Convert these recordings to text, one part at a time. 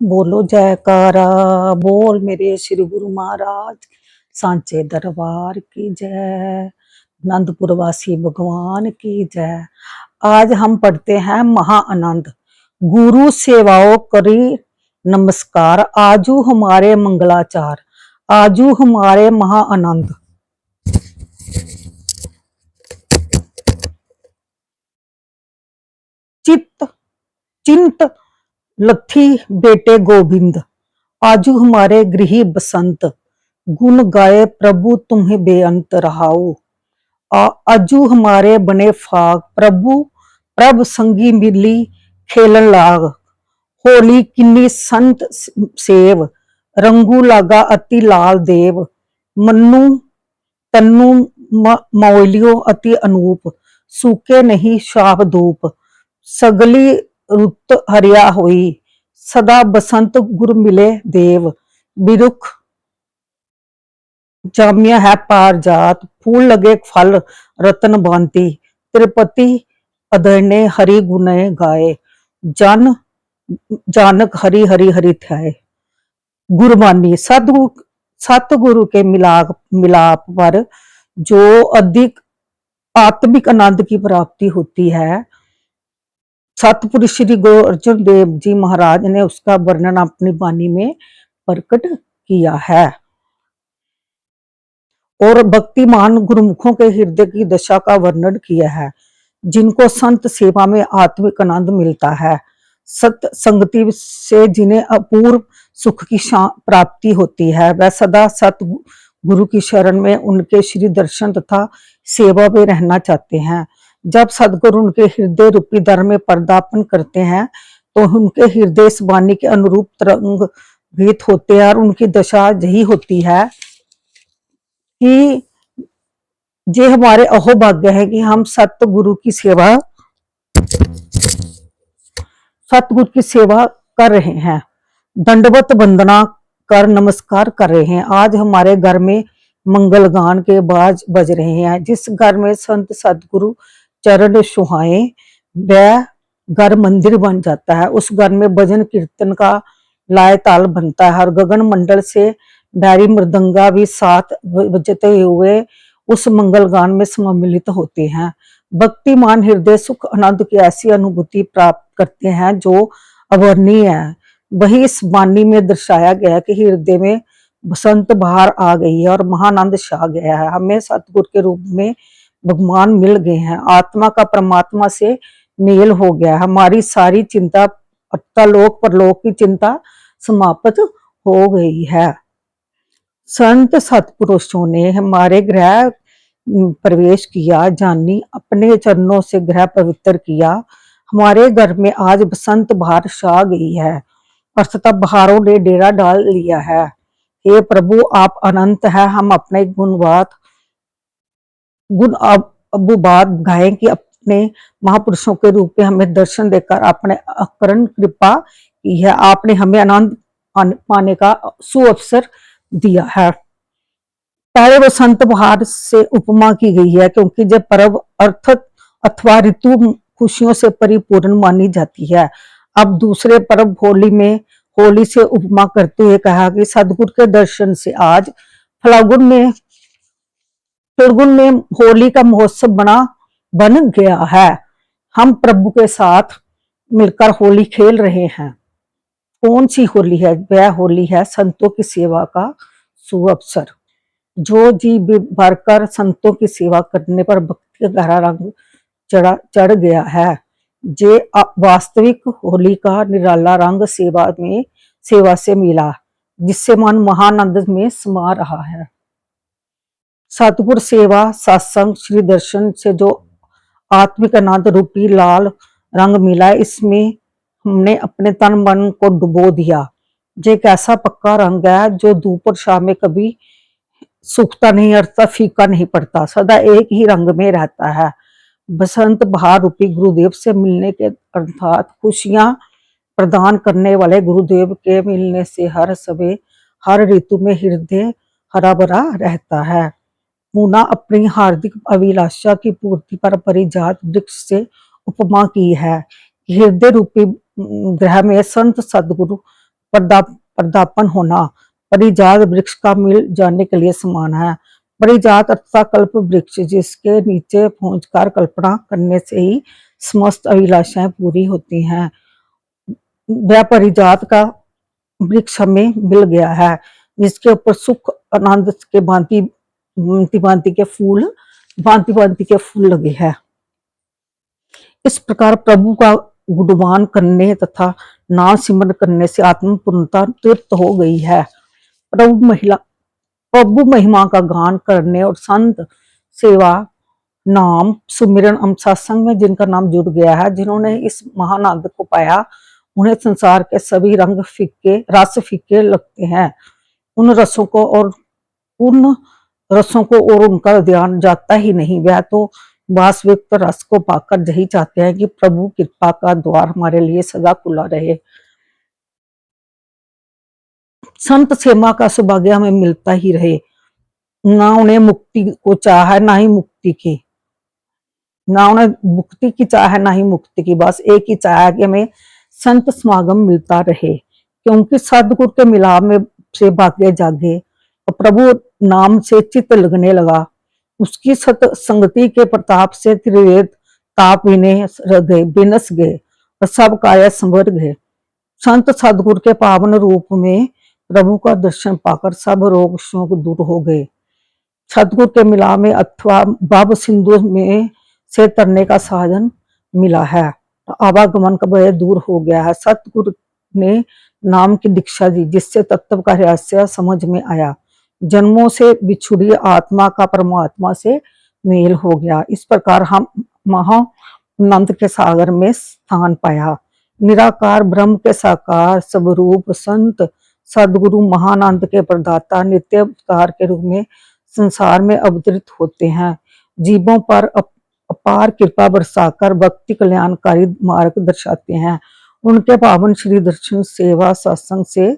बोलो जयकारा, बोल मेरे श्री गुरु महाराज सांचे दरबार की जय, आनंदपुर वासी भगवान की जय। आज हम पढ़ते हैं महा आनंद। गुरु सेवाओं करी नमस्कार, आजू हमारे मंगलाचार, आजू हमारे महा आनंद। चित्त चिंत लथी बेटे गोविंद, आजू हमारे गृही बसंत, गुण गाए प्रभु तुम्हें बेअंत रहाओ। आजू हमारे बने फाग, प्रभु प्रभ संगी मिली खेलन लाग। होली किन्नी संत सेव, रंगू लागा अति लाल देव। मन्नू तन्नू मौलियो अति अनूप, सूखे नहीं शाप धूप। सगली रुत हरिया होई, सदा बसंत गुर मिले देव। बिरुख जामिया है पार जात, फूल लगे फल रतन भांति। तिरुपति अदरने हरि गुने गाए, जन जानक हरि हरि हरि ध्याए। गुरबानी सतगुरु के मिलाप पर जो अधिक आत्मिक आनंद की प्राप्ति होती है, सतपुरुष श्री गुरु अर्जुन देव जी महाराज ने उसका वर्णन अपनी वाणी में प्रकट किया है। और भक्तिमान गुरुमुखों के हृदय की दशा का वर्णन किया है, जिनको संत सेवा में आत्मिक आनंद मिलता है। सत संगति से जिन्हें अपूर्व सुख की प्राप्ति होती है, वह सदा सत गुरु की शरण में उनके श्री दर्शन तथा सेवा में रहना चाहते हैं। जब सदगुरु उनके हृदय रूपी दर में पर्दापण करते हैं, तो उनके हृदय इस वाणी के अनुरूप तरंगित होते हैं, और उनकी दशा यही होती है कि जे हमारे अहोभाग्य है कि हम सतगुरु की सेवा कर रहे हैं, दंडवत वंदना कर नमस्कार कर रहे हैं। आज हमारे घर में मंगल गान के बाज बज रहे हैं। जिस घर में संत सतगुरु चरण सुहाए, वह घर मंदिर बन जाता है। उस घर में भजन कीर्तन का लाए ताल बनता है, और गगन मंडल से बैरी मृदंगा भी साथ बजते हुए उस मंगल गान में सम्मिलित होते हैं। भक्तिमान हृदय सुख आनंद की ऐसी अनुभूति प्राप्त करते हैं जो अवर्णनीय है। वही इस वाणी में दर्शाया गया कि हृदय में बसंत बहार आ गई है और महानंद छा गया है। हमें सतगुरु के रूप में भगवान मिल गए हैं, आत्मा का परमात्मा से मेल हो गया। हमारी सारी चिंता लोक परलोक की चिंता समाप्त हो गई है। संत सतपुरुषों ने हमारे गृह प्रवेश किया, जानी अपने चरणों से गृह पवित्र किया। हमारे घर में आज बसंत बहार छा गई है, अर्थात बहारों ने डेरा डाल लिया है। हे प्रभु, आप अनंत है। हम अपने गुण अबुबाद गाएं कि अपने महापुरुषों के रूप में हमें दर्शन देकर आपने अकरण कृपा की है। आपने हमें आनंद पाने का सुअवसर दिया है। पहले बसंत बहार से उपमा की गई है, क्योंकि जब पर्व अर्थत अथवा ऋतु खुशियों से परिपूर्ण मानी जाती है। अब दूसरे पर्व होली से उपमा करते हुए कहा कि सदगुरु के दर्शन से आज फाल्गुन में होली का महोत्सव बन गया है। हम प्रभु के साथ मिलकर होली खेल रहे हैं। कौन सी होली है? वह होली है संतों की सेवा का सुअवसर। जो जी भरकर संतों की सेवा करने पर भक्ति का गहरा रंग चढ़ गया है। जे वास्तविक होली का निराला रंग सेवा से मिला, जिससे मन महानंद में समा रहा है। सतगुरु सेवा सत्संग श्री दर्शन से जो आत्मिक आनंद रूपी लाल रंग मिला, इसमें हमने अपने तन मन को डुबो दिया। ये एक ऐसा पक्का रंग है जो धूप और छांव में कभी सूखता नहीं, अर्थात फीका नहीं पड़ता, सदा एक ही रंग में रहता है। बसंत बहार रूपी गुरुदेव से मिलने के अर्थात खुशियां प्रदान करने वाले गुरुदेव के मिलने से हर समय हर ऋतु में हृदय हरा भरा रहता है। मुना अपनी हार्दिक अभिलाषा की पूर्ति पर परिजात वृक्ष से उपमा की है। हृदय रूपी ग्रह में संत सदगुरु पर्दापण होना परिजात वृक्ष का मिल जाने के लिए समान है। परिजात अर्थात कल्प वृक्ष, जिसके नीचे पहुंचकर कल्पना करने से ही समस्त अभिलाषाएं पूरी होती हैं। वह परिजात का वृक्ष हमें मिल गया है, जिसके ऊपर सुख आनंद के भांति भांति के फूल लगे हैं। इस प्रकार प्रभु का गुणगान करने तथा नाम सिमरन करने से आत्म पूर्णता तृप्त हो गई है। प्रभु महिमा का गान करने और संत सेवा नाम सुमिरन हम सत्संग में जिनका नाम जुड़ गया है, जिन्होंने इस महानंद को पाया, उन्हें संसार के सभी रस फीके लगते हैं। उन रसों को और उनका ध्यान जाता ही नहीं। वह तो वास्तविक रस को पाकर यही चाहते हैं कि प्रभु कृपा का द्वार हमारे लिए सदा खुला रहे। संत सेवा का सौभाग्य हमें मिलता ही रहे। ना उन्हें मुक्ति को चाह है, ना ही मुक्ति की, ना उन्हें मुक्ति की चाह है, ना ही मुक्ति की। बस एक ही चाह है कि हमें संत समागम मिलता रहे, क्योंकि सदगुरु के मिलाप में से भाग्य जागे और प्रभु नाम से चित्त लगने लगा। उसकी सत्संगति के प्रताप से त्रिवेद ताप बिनस गए और सब काया संवर गए। संत सदगुरु के पावन रूप में प्रभु का दर्शन पाकर सब रोग शोक दूर हो गए। सदगुरु के मिलाप में अथवा भव सिंधु में से तरने का साधन मिला है, आवागमन का भय दूर हो गया है। सतगुरु ने नाम की दीक्षा दी, जिससे तत्व का रहस्य समझ में आया। जन्मों से बिछुड़ी आत्मा का परमात्मा से मेल हो गया। इस प्रकार हम महानंद के सागर में स्थान पाया। निराकार ब्रह्म के साकार स्वरूप संत सदगुरु महानंद के प्रदाता नित्य अवतार के रूप में संसार में अवतरित होते हैं। जीवों पर अपार कृपा बरसाकर भक्ति कल्याणकारी मार्ग दर्शाते हैं। उनके पावन श्री दर्शन सेवा सत्संग से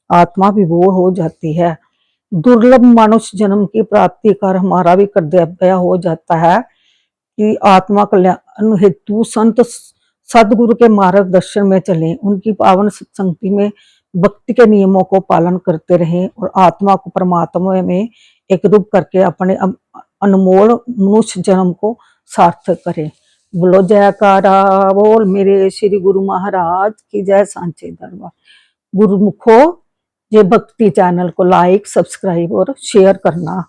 आत्मा विभोर हो जाती है। दुर्लभ मनुष्य जन्म की प्राप्ति कर हमारा भी कर्तव्य हो जाता है कि आत्मा कल्याण हेतु संत सदगुरु के मार्गदर्शन में चलें, उनकी पावन सत्संगति में भक्ति के नियमों को पालन करते रहें और आत्मा को परमात्मा में एकरूप करके अपने अनमोल मनुष्य जन्म को सार्थक करें। बोलो जयकारा बोल मेरे श्री गुरु महाराज की जय। सांचे दरबार गुरुमुखो ये भक्ति चैनल को लाइक सब्सक्राइब और शेयर करना।